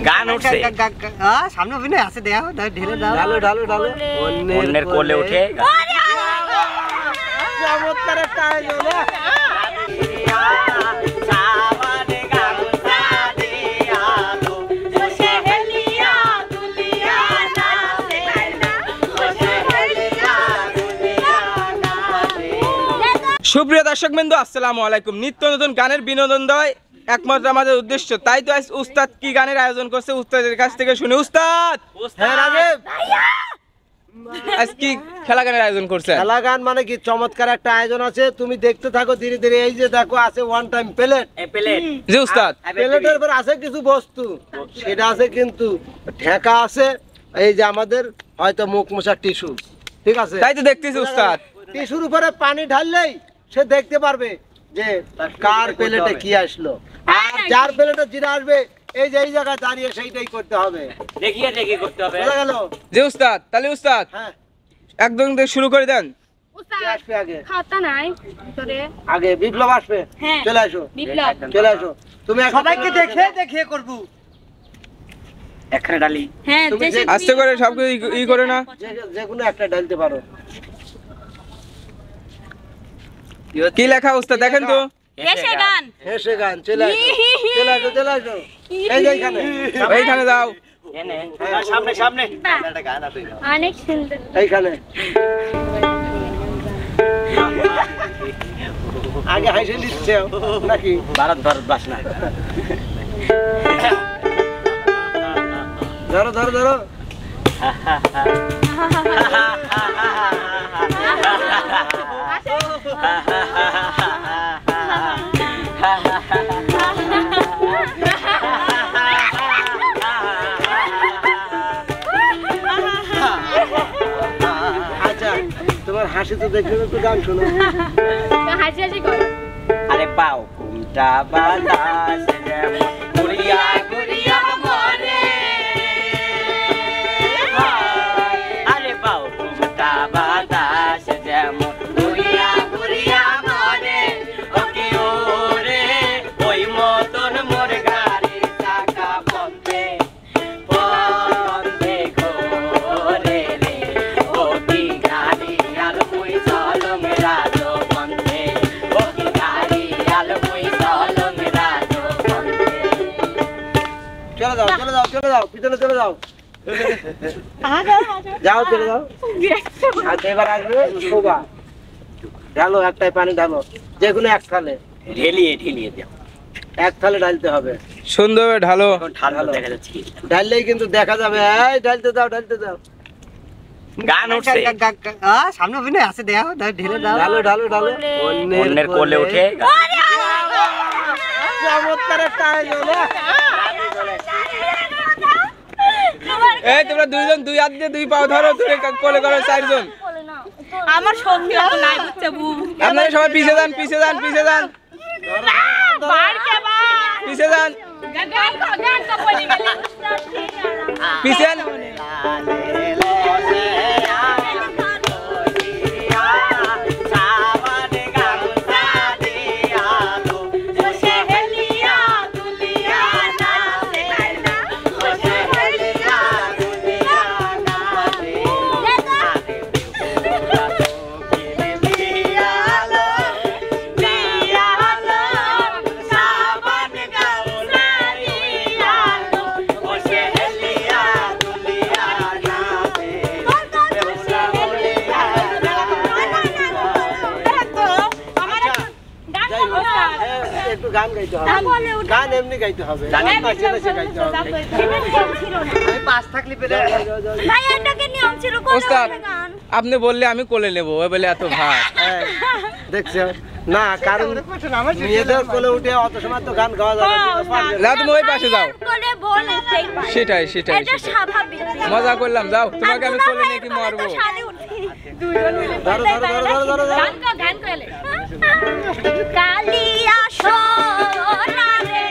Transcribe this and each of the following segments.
গান উঠছে সামনে অভিনয় আছে দেও ঢেলে দাও ঢালো ঢালো ঢালো অন্যের কোলে উঠে চমৎকার একটা আয়োজন সুপ্রিয় দর্শকবৃন্দ আসসালামু আলাইকুম। নিত্য নতুন গানের বিনোদন দেয় একমাত্র আমাদের উদ্দেশ্য, তাই তো আজ উস্তাদ কি গানের আয়োজন করছে উস্তাদের কাছ থেকে শুনি। উস্তাদ আজ কি খেলা গানের আয়োজন করছে? খেলা গান মানে কি চমৎকার একটা আয়োজন আছে, তুমি দেখতে থাকো ধীরে ধীরে। এই যে দেখো আছে ওয়ান টাইম প্লেট, জি উস্তাদ। প্লেটের উপর আছে কিছু বস্তু, সেটা আছে কিন্তু ঢাকা আছে এই যে আমাদের হয়তো মুখ মোছার টিস্যু, ঠিক আছে? তাই তো দেখতেছি উস্তাদ। টিস্যুর উপরে পানি ঢাললেই সে দেখতে পারবে যে কার প্লেটে কি আসলো, আর যার প্লেটে যেটা আসবে এই যে এই জায়গায় দাঁড়িয়ে সেইটাই করতে হবে, দেখিয়ে দেখিয়ে করতে হবে। বুঝা গেল? জি উস্তাদ। তাহলে উস্তাদ হ্যাঁ, একদম থেকে শুরু করে দেন। কে আসবে আগে? খাতা নাই তোরে আগে বিপ্লব আসবে। হ্যাঁ। চলে আসো, বিপ্লব চলে আসো। তুমি সবাইকে দেখে দেখে করব। এখানে ডালি হ্যাঁ তুমি দেশে আস্তে করে সবকিছু ই করে না। যে কোনো একটা ঢালতে পারো। কি লেখা উস্তাদ দেখেন তো। দেশে গান হেসে গান। চলে আসো, চলে আসো, চলে আসো। এই যে এইখানে, এইখানে যাও। সামনে সামনে অনেক সুন্দর এইখানে আগে হাইসে দিচ্ছে নাকি? ভারত ভারত বাসনা ধরো ধরো ধরো। আচ্ছা, তোমার হাসি তো দেখলে একটু গান শোনো। হাসি হাসি কর আরে পাও কুমটা বাতাস যেমন ঘুরিয়া ঘুরিয়া মরে, আরে পাও কুমটা বাতাস যেমন ঘুরিয়া ঘুরিয়া মরে, ওকে ওরে ওই মতন মোর গাড়ির চাকা বন্ধে বন্ধে ঘোরে রে, ও কি গাড়ি আর মুই চলম রাজো বন্ধে, ও কি গাড়ি আর মুই চলম রাজো বন্ধে। চলে যাও, চলে যাও, চলে যাও, পিছনে চলে যাও, যাও চলে যাও। আচ্ছা, এবার আসবে শোভা। ঢালো, একটাই পানি ঢালো, যে কোনো এক থালে, ঢেলিয়ে ঢেলিয়ে দাও, এক থালে ঢালতে হবে। সুন্দরভাবে ঢালো। এখন ঠান্ডা দেখা যাচ্ছে কি ঢাললেই কিন্তু দেখা যাবে। এই ঢালতে দাও, ঢালতে দাও। গান উঠছে সামনে অভিনয় আছে দেও ঢেলে দাও ঢালো ঢালো ঢালো। অন্যের কোলে উঠে চমৎকার একটা আয়োজন। এই তোমরা দুইজন দুই হাত দিয়ে দুই পাও ধরো, ধরে কোলে করো চারজন। আমার সঙ্গে তো নাই বুঝছে বু আপনারা সবাই পিছে যান, পিছে যান, পিছে যান, বার কে বা পিছে যান, গান তো বলি গেলে পিছে যান। একটু গান গাইতে হবে, গান এমনি গাইতে হবে, পাশে পাশে গাইতে হবে। আমি পাস থাকলে পেরে ভাই এটাকে নিয়ম ছিল কোন উস্তাদ গান আপনি বললে আমি কোলে নেবো, ওই বলে এত ভার। হ্যাঁ, দেখছো না? কারণ মেয়েদের কোলে উঠে অত সময় তো গান গাওয়া যাবে না। যাও তুমি ওই পাশে যাও। কোলে বল সেটাই সেটাই এটা সেটাই। স্বাভাবিক মজা করলাম, যাও তোমাকে আমি কোলে নিয়ে কি মারবো। দুইজন মিলে ধরো ধরো ধরো ধরো ধরো ধরো। গান কইলে কালিয়া সোনা রে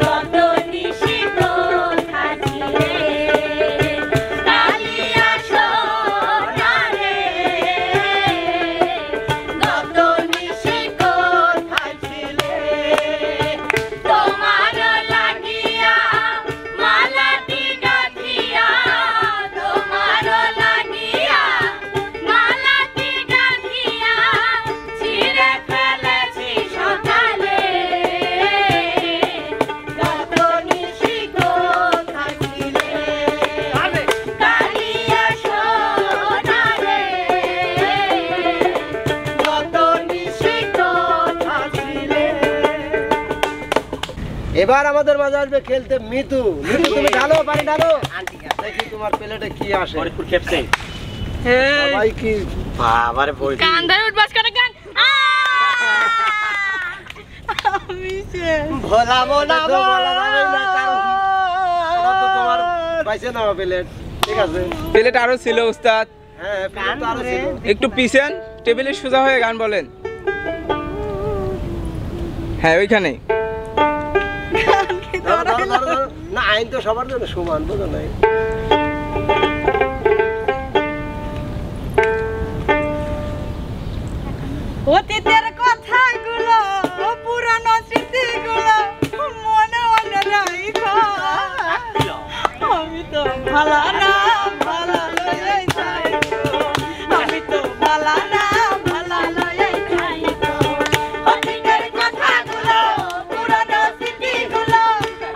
কত নিশিত থাকি রে, কালিয়া সোনা রে কত নিশিত থাকি রে, তোমার লাগে এবার আমাদের মাঝে আসবে খেলতে মিতু। মিতু তুমি ঢালো, পানি ঢালো। দেখি তোমার প্লেটে কি আসে। ফরিদপুর খেপছে সবাই কি বাবারে বই গান ধরে উঠবাস করে গান ভোলা মোনা তো বলা যাবে না, কারণ ওটা তো তোমার পাইছে না প্লেট। ঠিক আছে, প্লেট আরো ছিল উস্তাদ, হ্যাঁ প্লেট তো আরো ছিল। একটু পিছেন, টেবিলে সোজা হয়ে গান বলেন। হ্যাঁ ওইখানে ধরো, ধরো, ধরো, ধরো। না আইন তো সবার জন্য সমান, বুঝো নাই? অতীতের কথাগুলো পুরানো স্মৃতিগুলো মনে মনে রাখো আমি তো ভালো না ভালো লয়ে যাইবো আমি তো ভালো না ভালো লয়ে যাইবো অতীতের কথাগুলো পুরানো স্মৃতিগুলো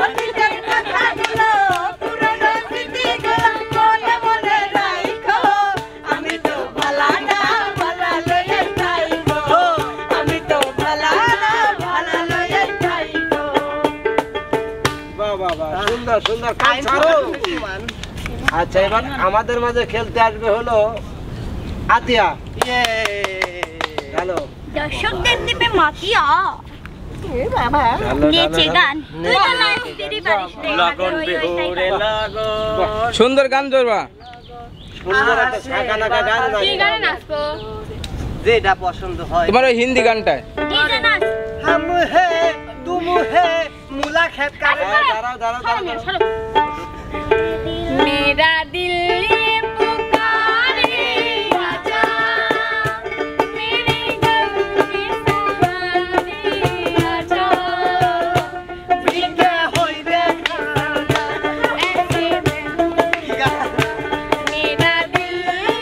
অতীতের কথাগুলো পুরানো স্মৃতিগুলো মনে মনে রাখো আমি তো ভালো না ভালো লয়ে যাইবো আমি তো ভালো না ভালো লয়ে যাইবো বাহ বাহ বাহ, সুন্দর সুন্দর কাজ ছাড়ো। আচ্ছা এবার আমাদের মাঝে খেলতে আসবে হলো আতিয়া। হ্যালো দর্শকদের দিবে মাতিয়া হ্যালো নেচে গান তুই তো লাইভ দিদি পারিস রে লগন বিহুরে লগন সুন্দর গান ধরবা। সুন্দর একটা শাখা নাকা গান কি গানে নাচবো যেটা পছন্দ হয়। তোমার ওই হিন্দি গানটায় ডিজে নাচ हम है तुम है मुला खेत का দাঁড়াও দাঁড়াও দাঁড়াও। मेरा दिल ये पुकारे आजा मेरे गम के सहारे आजा बिके होई रे ऐसे मेरा दिल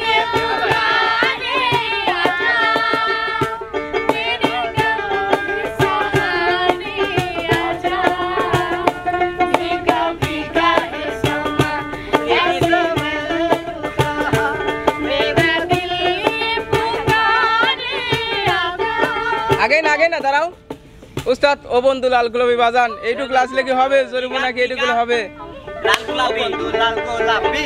ये पुकारे आजा मेरे गम के सहारे आजा भीगा भीगा है समा ऐसे मेरा दिल ये पुकारे आजा আগে না আগে না দাঁড়াও উস্তাদ। ও বন্ধু লাল গোলাপি বাজান, এইটুকু ক্লাস লেগে হবে জরিমানা নাকি এইটুকু হবে? लाल गुलाबी लाल गुलाबी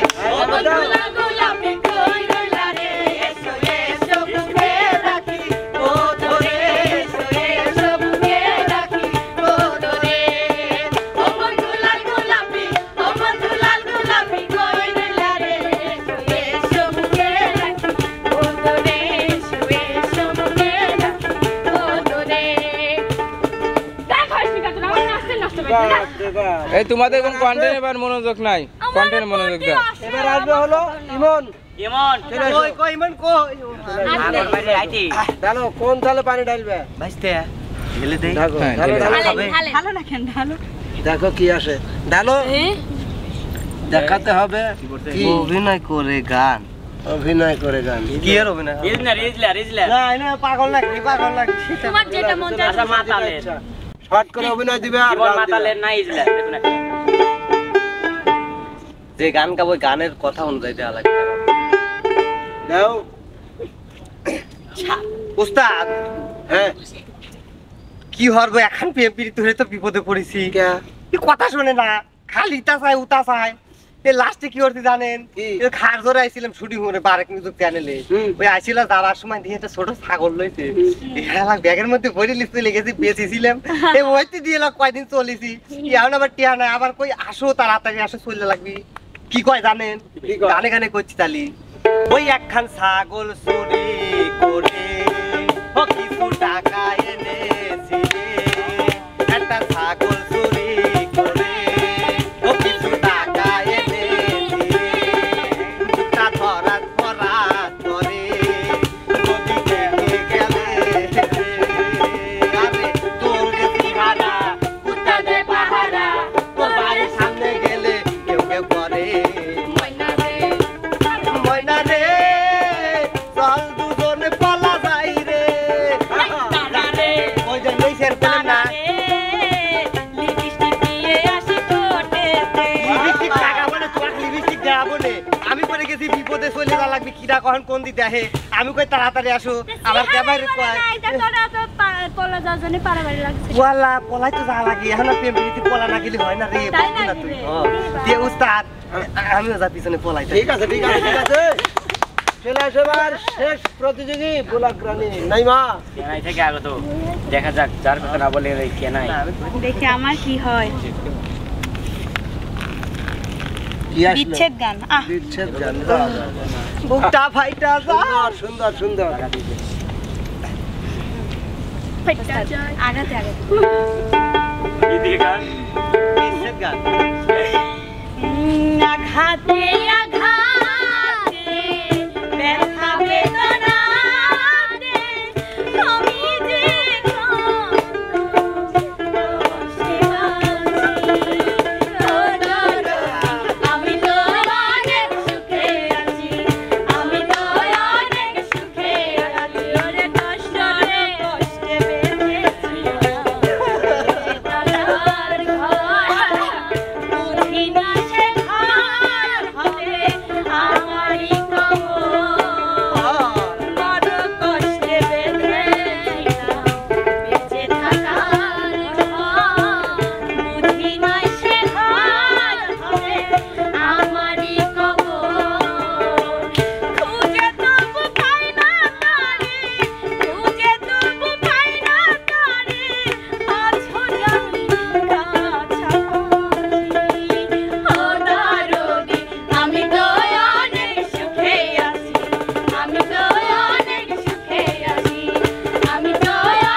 গোলা গোলাপি কই রইলা রে এসো এসো বুকে রাখি ও ধরে এসো এসো বুকে রাখি ও ধরে ও বন্ধু লাল গোলাপি কই রইলা রে এসো এসো বুকে রাখি ও ধরে এসো এসো বুকে রাখি ও ধরে গান খাইছি কাজ না নাচতে নাচতে বাহ, পারবি না বাহ। এই তোমাদের কোন কন্টেন্ট এবার মনোযোগ নাই, কন্টেন্ট মনোযোগ দাও। এবার আসবে হলো ইমন। কেমন চলে এসো। কই কই মন কই আমার বাইরে আইতি ঢালো, কোন তালে পানি ঢালবে? ভাইস্তে ঢেলে দেই ঢালো, হ্যাঁ, ঢালো, ঢেলে ঢালো। খাবে ভালো না কেন ভালো দেখো কি আসে। ঢালো, দেখাতে হবে কি অভিনয় করে গান অভিনয় করে গান। কি এর অভিনয় রিজলা রিজলা রিজলা না না পাগল লাগি তোমার যেটা মন চায় আচ্ছা মাতালের শর্ট করে অভিনয় দিবে আর জীবন গান দিবে। মাতালের না ইজলা দেখুন একটা। যে গান গাবো গানের কথা অনুযায়ী দেওয়া লাগবে দাও। উস্তাদ হ্যাঁ কি হরবো এখন প্রেম প্রীতি হয়ে তো বিপদে পড়েছি কে? কি কথা শুনে না খালি ইতা চাই উতা চাই এই লাস্টে কি করতে জানেন কি? এই খার ধরে আইছিলাম শুটিং করে বারেক মিউজিক চ্যানেলে হুম। ওই আইছিলাম যাওয়ার সময় দিয়ে একটা ছোট ছাগল লইছে হেলা ব্যাগের মধ্যে ভরে লিখতে লেগেছি বেঁচেছিলাম এই ওইতে দিয়ে এলাম কয়দিন চলেছি এখন আবার টিয়া নাই আবার কই আসো তাড়াতাড়ি আসো চলে লাগবি কি কয় জানেন কি কয়? গানে গানে করছি তালি ওই একখান ছাগল চুরি করে ও কিছু টাকা এনেছি রে। একটা ছাগল চুরি করে ও কিছু টাকা এনেছি রে। তা ধরাত ধরাত ধরে নদী থেকে গেলে আরে তোর গেছি ভাড়া কুত্তা দে পাহারা তোর বাড়ির সামনে গেলে কেউ কেউ করে ময়না রে চল দুজনে পালা যাই রে যে বিপদে চলে যা লাগবে কিরা কখন কোন দিতে আহে আমি কই তাড়াতাড়ি আসো আমার ক্যামেরা কয় ওয়ালা পলাই তো যা লাগে এখন প্রেম প্রীতি পলা না গেলে হয় না রে বুঝলি না তুই দিয়ে উস্তাদ আমিও যা পিছনে পলাই ঠিক আছে ঠিক আছে ঠিক আছে চলে আসে এবার শেষ প্রতিযোগী বুলাক রানী নাইমা কেনাই থেকে আগে তো দেখা যাক যার কথা না বলে কেনাই দেখি আমার কি হয় কি আসলো বিচ্ছেদ গান বিচ্ছেদ গান বুকটা ফাইটা যা সুন্দর সুন্দর আগাতে আগাতে কি দিয়ে গান বিচ্ছেদ গান আঘাতে আঘাতে ব্যথা বেদনাতে আমি যে আমি তো অনেক সুখে আছি আমি তো অনেক সুখে আছি ওরে কষ্ট রে কষ্টে বেঁচেছি তার ঘর বুঝি না সে ঘর হবে আমারই কবর বড় কষ্টে বেঁচেছিলাম বেঁচে থাকার ঘর বুঝি না সে ঘর হবে আমারই কবর খুঁজে তবু পাই না তারে খুঁজে তবু পাই না তারে আছো জানি কাছাকাছি ও দারুণী আমি তো অনেক সুখে আছি আমি তো অনেক সুখে আছি আমি তো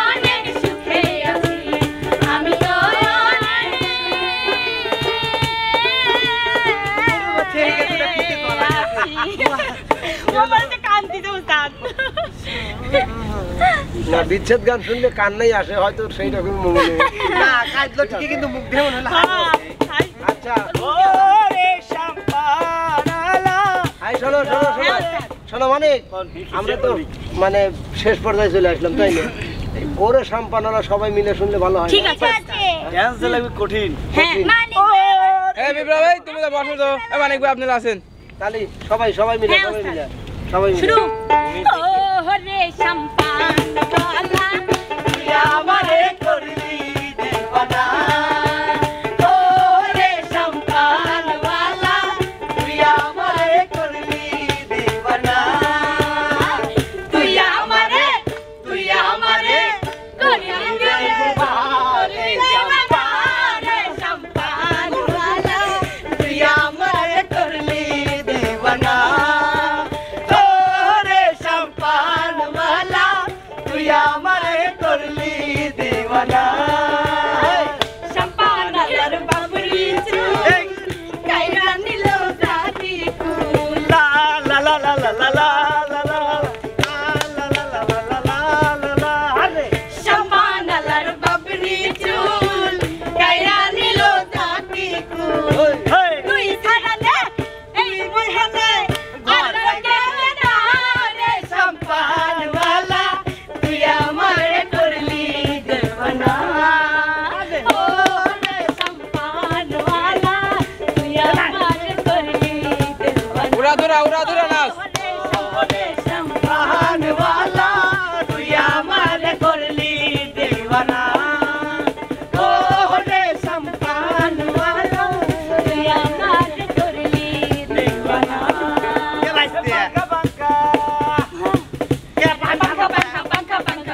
অনেক সুখে আছি আমি তো না বিচ্ছেদ গান শুনলে কান্নাই আসে হয়তো সেই রকম মনে হয়। না কাজলো ঠিকই কিন্তু মুখ দিয়ে মনে হলো আচ্ছা হাই শোনো শোনো শোনো শোনো মানে আমরা তো মানে শেষ পর্যায়ে চলে আসলাম তাই না এই ওরে সাম্পানারা সবাই মিলে শুনলে ভালো হয় ঠিক আছে ডান্স লাগবে কঠিন হ্যাঁ মানিক এই বিপ্লব ভাই তুমি তো বসো তো এ মানিক ভাই আপনারা আছেন তাহলে সবাই সবাই মিলে হ্যাঁ, সবাই ওস্তাদ। মিলে সবাই মিলে শুরু ও রে সম্পান গালা তুই আমারে করলি দেওয়ানা ও রে সম্পান वाला তুই আমারে করলি দেওয়ানা তুই আমারে করলি রে সম্পান গালা তুই আমারে করলি দেওয়ানা ও রে সম্পান वाला তুই আমারে করলি দেওয়ানা সম্পান গালার বাবরি চুল কাইরা নিল জাতি কুল লা লা লা লা লা লা লা লা লা সম্পান গালার বাবরি চুল কাইরা নিল জাতি কুল তুই ছাড়ালে এই মহানে আর কেউ না রে সম্পান वाला তুই আমারে করলি দেওয়ানা ও রে সম্পান वाला তুই আমারে করলি দেওয়ানা উড়া ধরা নাচ রে সম্পান সম্পান वाला তুই আমারে করলি দেওয়ানা ও রে সম্পান वाला তুই আমারে করলি দেওয়ানা কে বাইতে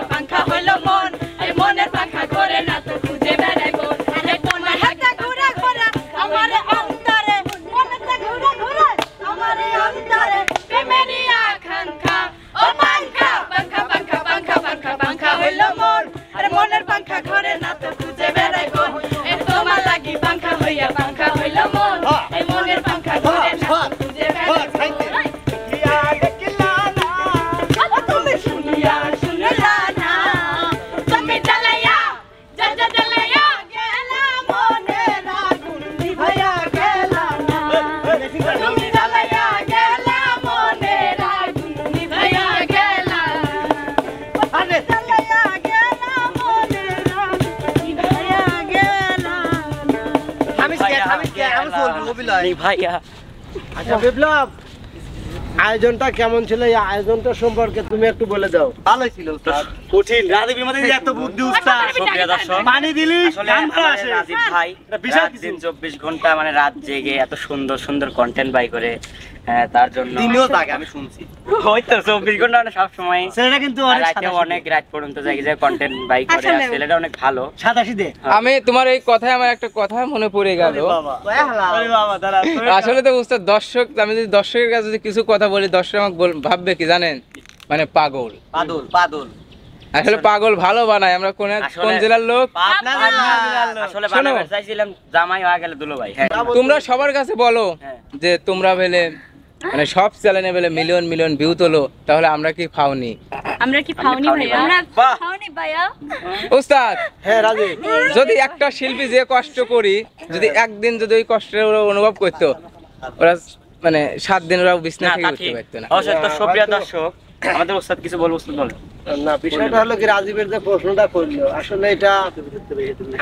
পাঙ্খা হইলো মন এই মনের পাঙ্খা করে না তো খুঁজে বেড়াই বোন আরে কোন হাতে ঘুরে ঘুরে আমার অন্তরে মনেতে ঘুরে ঘুরে আমার অন্তরে প্রেমেরই আকাঙ্ক্ষা ও পাঙ্খা পাঙ্খা পাঙ্খা পাঙ্খা পাঙ্খা পাঙ্খা হইলো মন আরে মনের পাঙ্খা ঘরে না তো খুঁজে বেড়াই বোন এ তোমার লাগি পাঙ্খা হইলো মন এই মনের পাঙ্খা ঘরে না তো খুঁজে বেড়াই বোন তুমি শুনিয়া শুনলা না তুমি জ্বালাইয়া জ্বালাইয়া গেলা মনে রাগুন নিভাইয়া গেলা না তুমি জ্বালাইয়া গেলা মনে রাগুন নিভাইয়া গেলা আরে জ্বালাইয়া গেলা মনে রাগুন নিভাইয়া গেলা আমি চলবি অবিলয় ভাইয়া আচ্ছা বিপ্লব আয়োজনটা কেমন ছিল, এই আয়োজনটা সম্পর্কে তুমি একটু বলে দাও। ভালোই ছিল উস্তাদ। কঠিন রাজীবের মধ্যে যে এত বুদ্ধি উস্তাদ, সুপ্রিয় দর্শক, পানি দিলি আসলে গান ভালো আসে। আমাদের রাজীব ভাই এটা বিশাল রাত দিন 24 ঘন্টা মানে রাত জেগে এত সুন্দর সুন্দর কন্টেন্ট বাই করে, তার জন্য দিনেও থাকে আমি শুনছি। ওই তো 24 ঘন্টা মানে সব সময় ছেলেটা কিন্তু অনেক রাতে অনেক রাত পর্যন্ত জাগি যায় কন্টেন্ট বাই করে, আর ছেলেটা অনেক ভালো। সাতাশি দে। আমি তোমার এই কথায় আমার একটা কথা মনে পড়ে গেল। বাবা আরে বাবা দাঁড়া আসলে তো উস্তাদ দর্শক, আমি যদি দর্শকের কাছে যদি কিছু কথা বলি দর্শক আমাকে ভাববে কি জানেন, মানে পাগল। পাদল পাদল। আসলে পাগল ভালো বানায়। আমরা কোন আসলে জেলার লোক? আসলে শোনো। বানাবার চাইছিলাম জামাই হয়ে গেল দুলো ভাই। হ্যাঁ তোমরা সবার কাছে বলো হ্যাঁ। যে তোমরা বেলে মানে সব চ্যানেলে বেলে মিলিয়ন মিলিয়ন ভিউ তোলো, তাহলে আমরা কি ফাউনি? আমরা কি ফাউনি ভাইয়া? আমরা ফাউনি ভাইয়া। উস্তাদ, হ্যাঁ রাজীব, যদি একটা শিল্পী যে কষ্ট করি, যদি একদিন যদি ওই কষ্টের ওরা অনুভব করতো, ওরা মানে 7 দিন ওরা বিছনা না থেকে তা উঠতে ঠিক পারতো না। অবশ্যই। তো সুপ্রিয় দর্শক, আমাদের ওস্তাদ কিছু বলবো, ওস্তাদ বলেন। না বিষয়টা হলো কি, রাজীবের যে প্রশ্নটা করলো আসলে এটা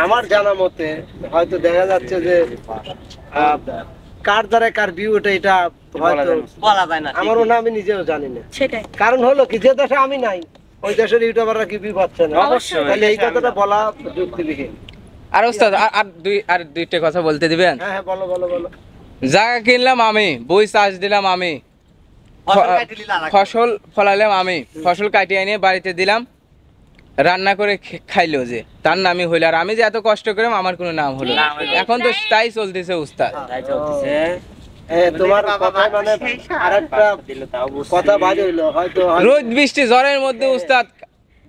আমার জানা মতে হয়তো দেখা যাচ্ছে যে কার দ্বারা কার ভিউ ওটা এটা হয়তো বলা যায় না। আমারও না, আমি নিজেও জানি না। সেটাই। কারণ হলো কি, যে দেশে আমি নাই ওই দেশের ইউটিউবাররা কি ভিউ পাচ্ছে না, অবশ্যই। তাহলে এই কথাটা বলা যুক্তিবিহীন। আর উস্তাদ আর দুইটা কথা বলতে দিবেন। হ্যাঁ হ্যাঁ বলো বলো বলো। জায়গা কিনলাম আমি, বই চাষ দিলাম আমি, ফসল কাটি নিলে আলাদা। ফসল ফলাইলাম আমি, ফসল কাটিয়ে এনে বাড়িতে দিলাম, রান্না করে খাইলো যে, তার নামই হইলো। আর আমি যে এত কষ্ট করলাম আমার কোনো নাম হলো না। নাম হইলো না। এখন তো তাই চলতেছে উস্তাদ। তাই চলতেছে। তোমার কথায় মানে আরেকটা দিল তাও বুঝছি। কথা বাদ হইলো হয়তো রোদ বৃষ্টি ঝড়ের মধ্যে উস্তাদ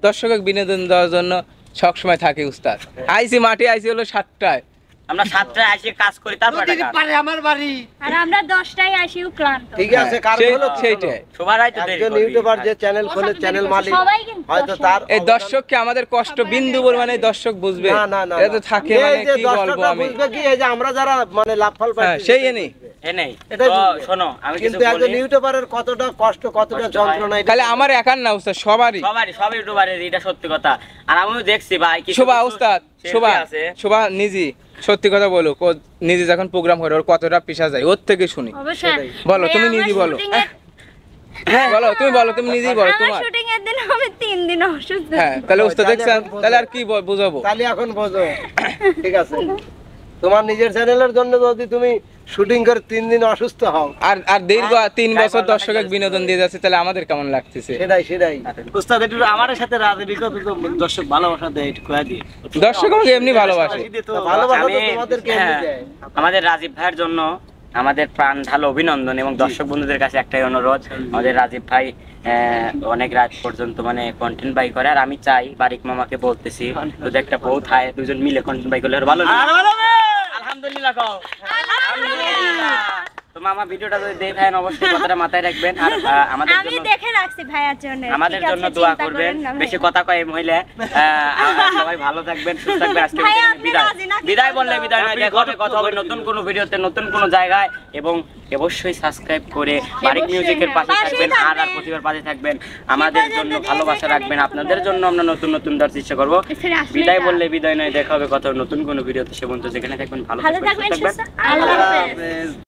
দর্শকের বিনোদন দেওয়ার জন্য সবসময় থাকে উস্তাদ। আইসি মাঠে আইসি হলো 7টায়, আমরা 7টায় আসি কাজ করি, তারপর নদীর টাকা পাড়ে আমার বাড়ি। আর আমরা 10টায় আসি ক্লান্ত। ঠিক আছে। কারণ হলো কি, সেইটাই। সবাই তো দেরি একজন করবি। ইউটিউবার যে চ্যানেল খোলে, চ্যানেল মালিক সবাই কিন্তু হয়তো তার এই দর্শককে আমাদের কষ্ট বিন্দু পরিমাণে দর্শক বুঝবে, না না না এটা তো থাকে এই মানে যে কি বলবো দর্শকরা আমি। বুঝবে কি, এই যে আমরা যারা মানে লাফাল হ্যাঁ পাচ্ছি সেই নেই। এ নেই। এটাই তো বুঝবে। শোনো, আমি কিছু কিন্তু একজন বলি। ইউটিউবারের কতটা কষ্ট, কতটা কষ্ট যন্ত্রণা এটা তাহলে আমার একার না উস্তাদ, সবারই। সব ইউটিউবারের এটা সত্যি কথা। আর আমিও দেখছি ভাই কিছু শোভা কিছু উস্তাদ, শিল্পী শোভা আছে। শোভা নিজে সত্যি কথা বলো, নিজে যখন প্রোগ্রাম করে ওর কতটা পিছা যায়, ওর থেকে শুনি। অবশ্যই। বলো, তুমি ভাইয়া, নিজেই আমার বলো। shooting এর- হ্যাঁ বলো, তুমি বলো, তুমি নিজেই বলো আমার তোমার। শুটিং এর দিন আমি 3 দিন অসুস্থ। হ্যাঁ তাহলে উস্তাদ তাহলে দেখছেন, এখন তাহলে আর কি বুঝাবো? তাহলে এখন বোঝো। ঠিক আছে, তোমার নিজের চ্যানেলের জন্য যদি তুমি শুটিং করে 3 দিন অসুস্থ হও, আর দীর্ঘ 3 বছর দর্শকের বিনোদন দিয়ে যাচ্ছে, তাহলে আমাদের কেমন লাগতেছে? সেটাই উস্তাদ একটু আমার সাথে রাজীবের কথা তো দর্শক ভালোবাসা দেয়, একটু কয়ে দিই। দর্শক আমাকে এমনি ভালোবাসে। ভালোবাসা তো আমি- তোমাদেরকে এমনি হ্যাঁ, দেয়। আমাদের রাজীব ভাইয়ের জন্য আমাদের প্রাণ ঢালো অভিনন্দন, এবং দর্শক বন্ধুদের কাছে একটাই অনুরোধ, আমাদের রাজীব ভাই অনেক রাত পর্যন্ত মানে কন্টেন্ট বাই করে। আর আমি চাই বারিক মামাকে বলতেছি, যদি একটা বউ থাকে দুজন মিলে কন্টেন্ট বাই করলে আর ভালো লাগে। আলহামদুলিল্লাহ কও। আলহামদুলিল্লাহ। তো মামা ভিডিওটা যদি দেখেন অবশ্যই কথাটা মাথায় রাখবেন। আর আমাদের আমি জন্য দেখে রাখছি ভাইয়ার জন্য। আমাদের ঠিক জন্য আছে, দোয়া চিন্তা করবেন। করেন না ভাই। বেশি কথা কয় এই মহিলা। সবাই ভালো থাকবেন, সুস্থ থাকবেন। আজকে ভাই, বিদায়। আপনি বিদায় রাজি নাকি বিদায় বললে বলবো? বিদায় নয়, দেখা হবে কথা হবে নতুন কোনো ভিডিওতে, নতুন কোনো জায়গায়। এবং অবশ্যই সাবস্ক্রাইব করে বারিক অবশ্যই, মিউজিকের পাশে পাশেই থাকবেন, আর থাকবেন। প্রতিবার পাশে থাকবেন। আমাদের জন্য ভালোবাসা রাখবেন, আপনাদের জন্য আমরা নতুন নতুন দেওয়ার চেষ্টা করবো। এছাড়া আসলে বিদায় না। বললে বিদায় নয়, দেখা হবে কথা হবে নতুন কোনো ভিডিওতে। সে পর্যন্ত যেখানে থাকবেন ভালো ভালো থাকবেন, থাকবেন, সুস্থ থাকবেন। সুস্থ। আল্লাহ হাফেজ।